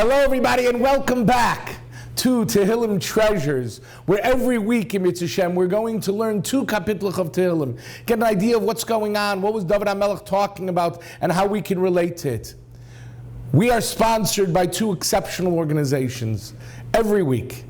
Hello everybody and welcome back to Tehillim Treasures, where every week in Mitzvah Shem we're going to learn 2 kapitles of Tehillim, get an idea of what's going on, what was David HaMelech talking about, and how we can relate to it. We are sponsored by 2 exceptional organizations every week.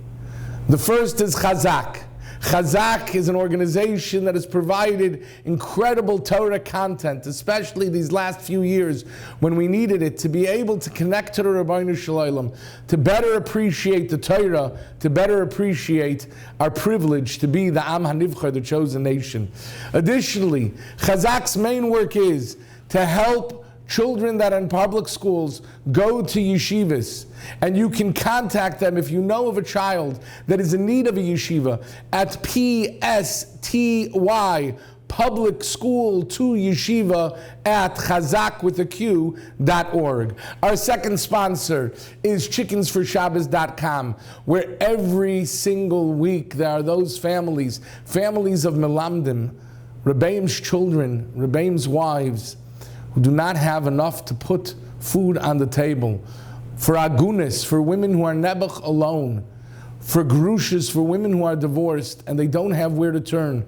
The first is Chazaq. Chazaq is an organization that has provided incredible Torah content, especially these last few years when we needed it, to be able to connect to the Rabbeinu Shalom, to better appreciate the Torah, to better appreciate our privilege to be the Am HaNivchar, the chosen nation. Additionally, Chazaq's main work is to help children that are in public schools go to yeshivas, and you can contact them if you know of a child that is in need of a yeshiva at PSTY public school to yeshiva at chazaq.org. Our second sponsor is chickensforshabbos.com, where every single week there are those families of Melamdim, Rebbeim's children, Rebbeim's wives, who do not have enough to put food on the table, for agunis, for women who are nebuch alone, for grushas, for women who are divorced and they don't have where to turn,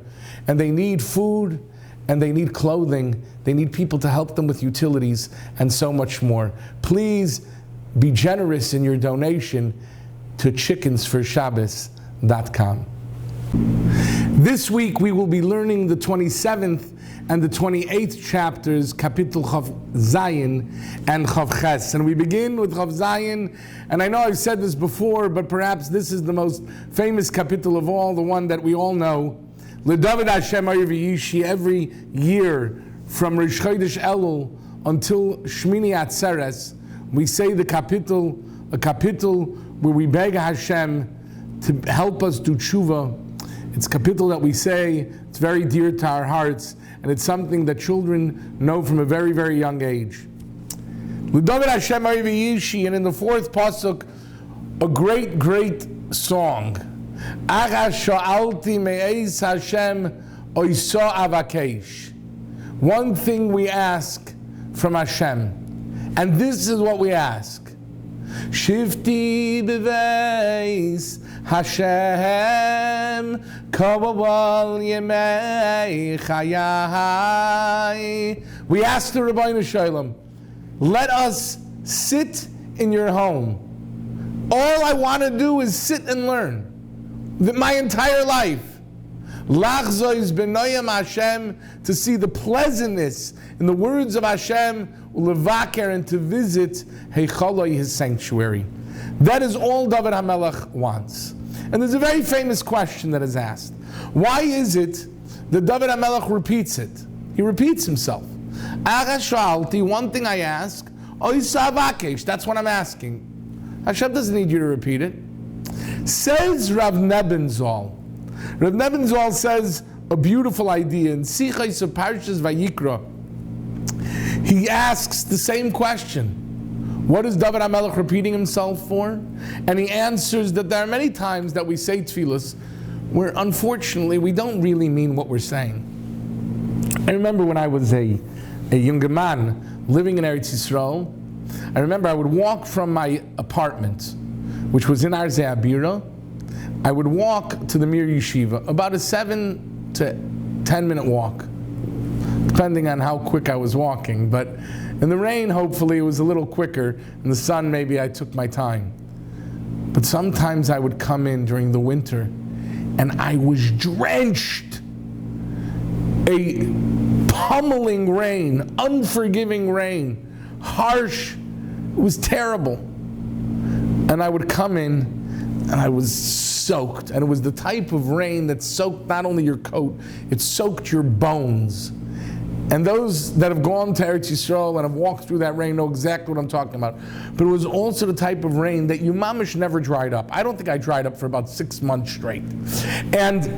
and they need food and they need clothing, they need people to help them with utilities and so much more. Please be generous in your donation to chickensforshabbos.com. This week we will be learning the 27th and the 28th chapters, Kapitel Chav Zayin and Chav Ches. And we begin with Chav Zayin, and I know I've said this before, but perhaps this is the most famous Kapitel of all, the one that we all know. LeDavid Hashem Rabbi Yechiel, every year from Rosh Chodesh Elul until Shmini Atzeres, we say the Kapitel, a Kapitel where we beg Hashem to help us do tshuva. It's a Kapitel that we say, it's very dear to our hearts, and it's something that children know from a very, very young age. L'David Hashem Rabbi Yechiel, and in the 4th pasuk, a great, great song. Acha sha'alti me'ez Hashem oiso avakesh. One thing we ask from Hashem, and this is what we ask. Shifti b'veis Hashem kavavol yemei chayai. We ask the Rabbeinu Shalom, let us sit in your home. All I want to do is sit and learn my entire life. Lachzois b'noyam Hashem, to see the pleasantness in the words of Hashem, ulevaker, and to visit Heichaloi, his sanctuary. That is all David HaMelech wants. And there's a very famous question that is asked. Why is it that David HaMelech repeats it? He repeats himself. One thing I ask, that's what I'm asking. Hashem doesn't need you to repeat it. Says Rav Nebenzal. Rav Nebenzal says a beautiful idea in Sichos of Parshas Vayikra. He asks the same question. What is David HaMelech repeating himself for? And he answers that there are many times that we say tefillos where unfortunately we don't really mean what we're saying. I remember when I was a younger man living in Eretz Yisrael, I remember I would walk from my apartment, which was in Arzei Abira. I would walk to the Mir Yeshiva, about a 7 to 10 minute walk, depending on how quick I was walking. But in the rain, hopefully, it was a little quicker. In the sun, maybe I took my time. But sometimes I would come in during the winter, and I was drenched. A pummeling rain, unforgiving rain, harsh. It was terrible. And I would come in, and I was soaked. And it was the type of rain that soaked not only your coat, it soaked your bones. And those that have gone to Eretz Yisrael and have walked through that rain know exactly what I'm talking about. But it was also the type of rain that you mamish never dried up. I don't think I dried up for about 6 months straight. And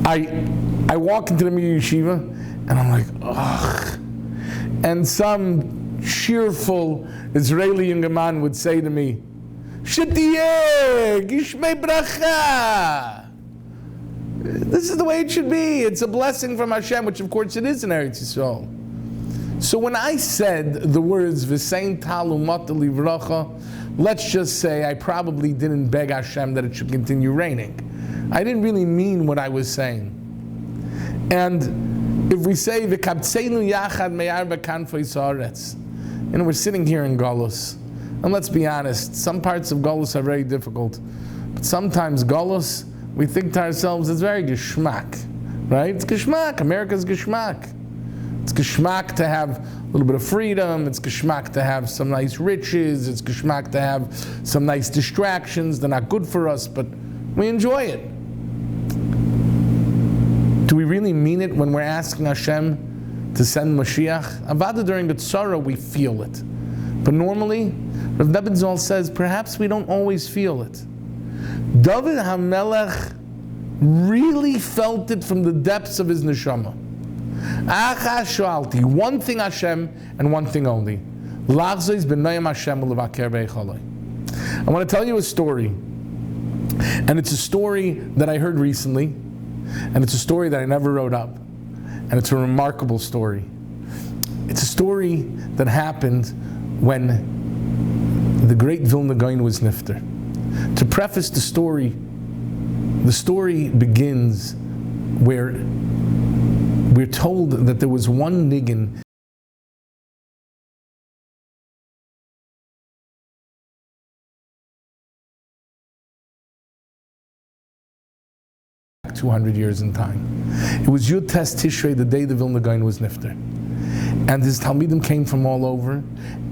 I walk into the Mir Yeshiva, and I'm like, ugh. And some cheerful Israeli young man would say to me, Shetiyeh, Gishmei Bracha. This is the way it should be. It's a blessing from Hashem, which of course it is in Eretz Yisrael. So when I said the words V'sein talu mata livracha, let's just say I probably didn't beg Hashem that it should continue raining. I didn't really mean what I was saying. And if we say V'kabtzeinu yachad me'arba kanfei sa'aretz, we're sitting here in Golus, and let's be honest, some parts of Golus are very difficult, but sometimes Golus, we think to ourselves, it's very geschmack, right? It's geschmack. America's geschmack. It's geschmack to have a little bit of freedom. It's geschmack to have some nice riches. It's geschmack to have some nice distractions. They're not good for us, but we enjoy it. Do we really mean it when we're asking Hashem to send Mashiach? Avada during the tzara, we feel it. But normally, Rav David Zoll says, perhaps we don't always feel it. David HaMelech really felt it from the depths of his neshama. One thing Hashem and one thing only. I want to tell you a story. And it's a story that I heard recently. And it's a story that I never wrote up. And it's a remarkable story. It's a story that happened when the great Vilna Gaon was nifter. To preface the story begins where we're told that there was one niggin 200 years in time. It was Yud Tes Tishrei, the day the Vilna Gaon was nifter. And his Talmidim came from all over,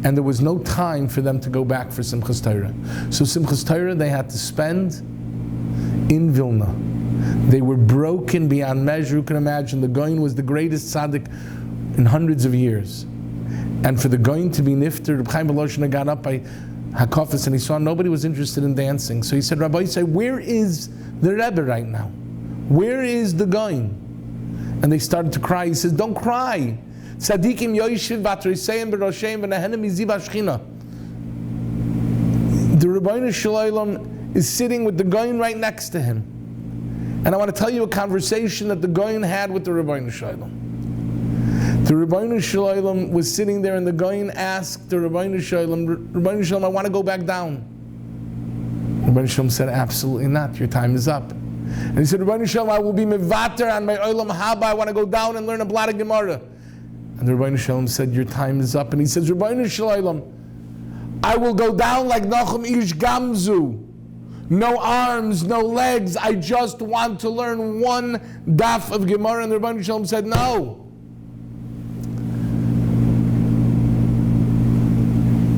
and there was no time for them to go back for Simchas Torah. So Simchas Torah they had to spend in Vilna. They were broken beyond measure. You can imagine the Gaon was the greatest tzaddik in hundreds of years. And for the Gaon to be nifter, Reb Chaim Volozhiner got up by Hakafis and he saw nobody was interested in dancing. So he said, Rabbi Yisai, where is the Rebbe right now? Where is the Gaon? And they started to cry. He says, don't cry. Tzadikim yoishiv v'atrisayim b'rosheim v'nehenim miziv hashchina. The Rebbeinu Shalom is sitting with the Gaon right next to him. And I want to tell you a conversation that the Gaon had with the Rebbeinu Shalom. The Rebbeinu Shalom was sitting there and the Gaon asked the Rebbeinu Shalom, I want to go back down. Rebbeinu Shalom said, absolutely not, your time is up. And he said, Rebbeinu Shalom, I will be mevater on my olam haba, I want to go down and learn a blot of Gemara. And the Rebbeinu Shalom said, your time is up. And he says, Rebbeinu Shalom, I will go down like Nachum Ish Gamzu. No arms, no legs. I just want to learn one daf of Gemara. And the Rebbeinu Shalom said, no.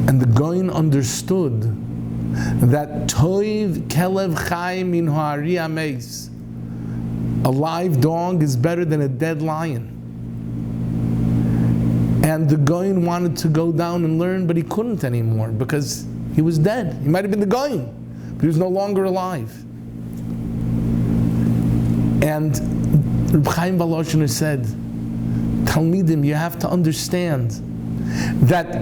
And the Gaon understood that Toiv Kelev Chai Min Ha'ari Ameis. A live dog is better than a dead lion. And the Gaon wanted to go down and learn, but he couldn't anymore because he was dead. He might have been the Gaon, but he was no longer alive. And Reb Chaim Volozhiner said, Talmidim, you have to understand that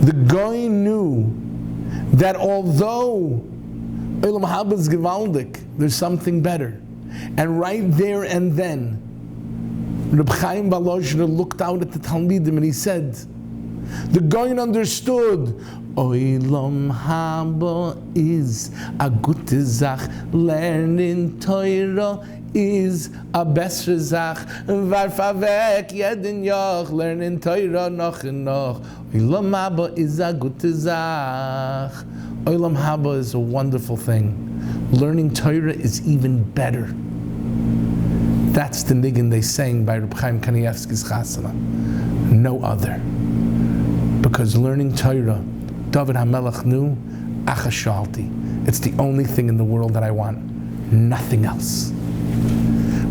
the Gaon knew that although Olam Haba is gewaldig, there's something better. And right there and then, Reb Chaim Volozhiner looked out at the Talmidim and he said, the Gaon understood, Olam Haba is a gute Zach, learning Torah is a besser Zach, varfavek jeden Yoch, learning Torah noch and noch. Olam Haba is a gute Zach. Olam Haba is a wonderful thing. Learning Torah is even better. That's the niggin they sang by Reb Chaim Kanievsky's Chasana. No other. Because learning Torah, David HaMelech knew, Achashalti. It's the only thing in the world that I want. Nothing else.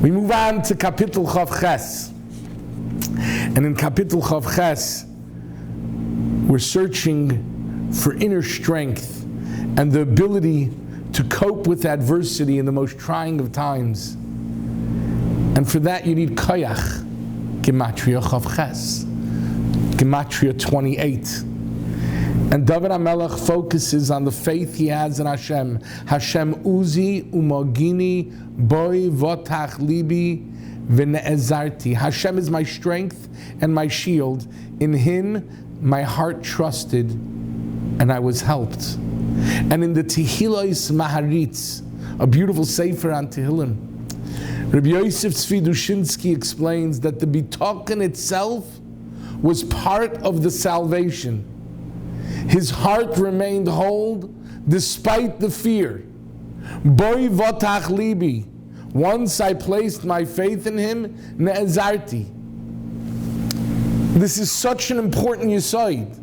We move on to Kapitel Chav Ches. And in Kapitel Chav Ches, we're searching for inner strength and the ability to cope with adversity in the most trying of times. And for that you need Koyach, Gematria Chav Ches, Gematria 28. And David HaMelech focuses on the faith he has in Hashem. Hashem Uzi Umagini Boi Votach Libi v'ne'ezarti. Hashem is my strength and my shield. In Him my heart trusted, and I was helped. And in the Tehillos Maharitz, a beautiful sefer on Tehillim, Rabbi Yosef Tzvi explains that the bitachon itself was part of the salvation. His heart remained whole despite the fear. Boi votach libi. Once I placed my faith in Him, ne'ezarti. This is such an important yesod.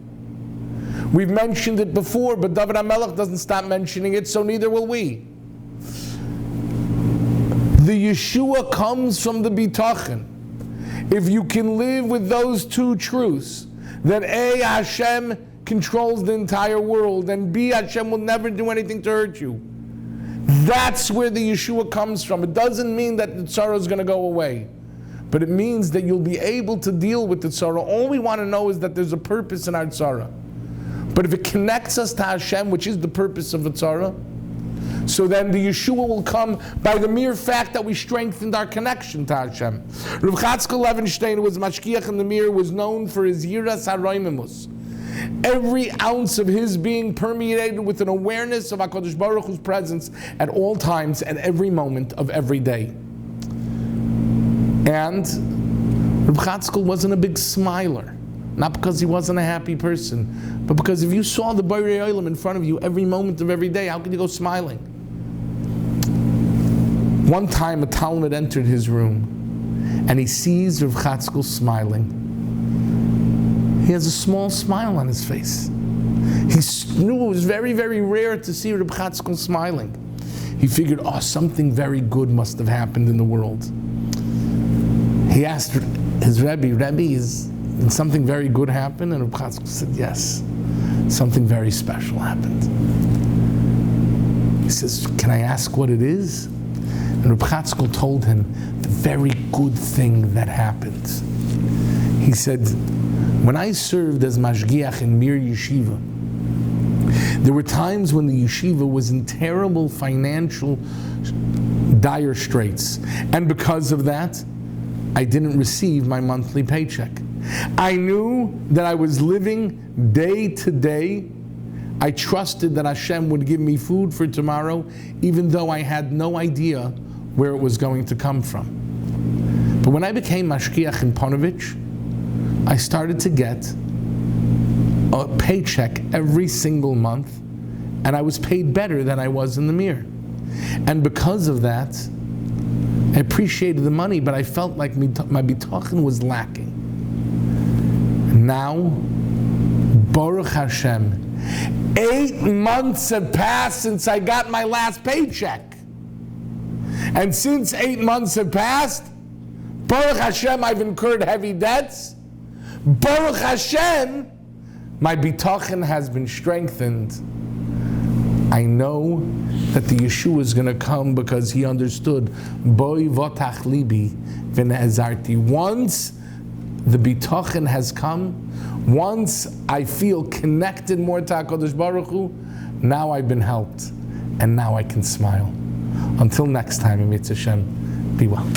We've mentioned it before, but David HaMelech doesn't stop mentioning it, so neither will we. The Yeshua comes from the bitachon. If you can live with those two truths, that A, Hashem controls the entire world, and B, Hashem will never do anything to hurt you, that's where the Yeshua comes from. It doesn't mean that the tzara is going to go away, but it means that you'll be able to deal with the tzara. All we want to know is that there's a purpose in our tzara. But if it connects us to Hashem, which is the purpose of the tzara, so then the Yeshua will come by the mere fact that we strengthened our connection to Hashem. Rav Chazaq Levenstein, who was mashkiach in the mir, was known for his yiras haroimimus. Every ounce of his being permeated with an awareness of HaKadosh Baruch Hu's presence at all times, at every moment of every day. And Rav Chazaq wasn't a big smiler. Not because he wasn't a happy person, but because if you saw the Borei Olam in front of you every moment of every day, how could you go smiling? One time a Talmud entered his room and he sees Rav Chazaq smiling. He has a small smile on his face. He knew it was very, very rare to see Rav Chazaq smiling. He figured, oh, something very good must have happened in the world. He asked his Rebbe, did something very good happen? And Rav Chazaq said, yes, something very special happened. He says, can I ask what it is? And Rav Chazaq told him the very good thing that happened. He said, when I served as mashgiach in Mir Yeshiva, there were times when the yeshiva was in terrible financial dire straits. And because of that, I didn't receive my monthly paycheck. I knew that I was living day to day. I trusted that Hashem would give me food for tomorrow, even though I had no idea where it was going to come from. But when I became mashkiach in Ponovich, I started to get a paycheck every single month, and I was paid better than I was in the Mir. And because of that, I appreciated the money, but I felt like my bitachon was lacking. Now, Baruch Hashem, 8 months have passed since I got my last paycheck. And since 8 months have passed, Baruch Hashem, I've incurred heavy debts. Baruch Hashem, my bitachon has been strengthened. I know that the Yeshua is going to come because he understood, Boi votach libi v'ne'ezarti. Once the bitachon has come, once I feel connected more to HaKadosh Baruch Hu, now I've been helped, and now I can smile. Until next time, Emetz Hashem, be well.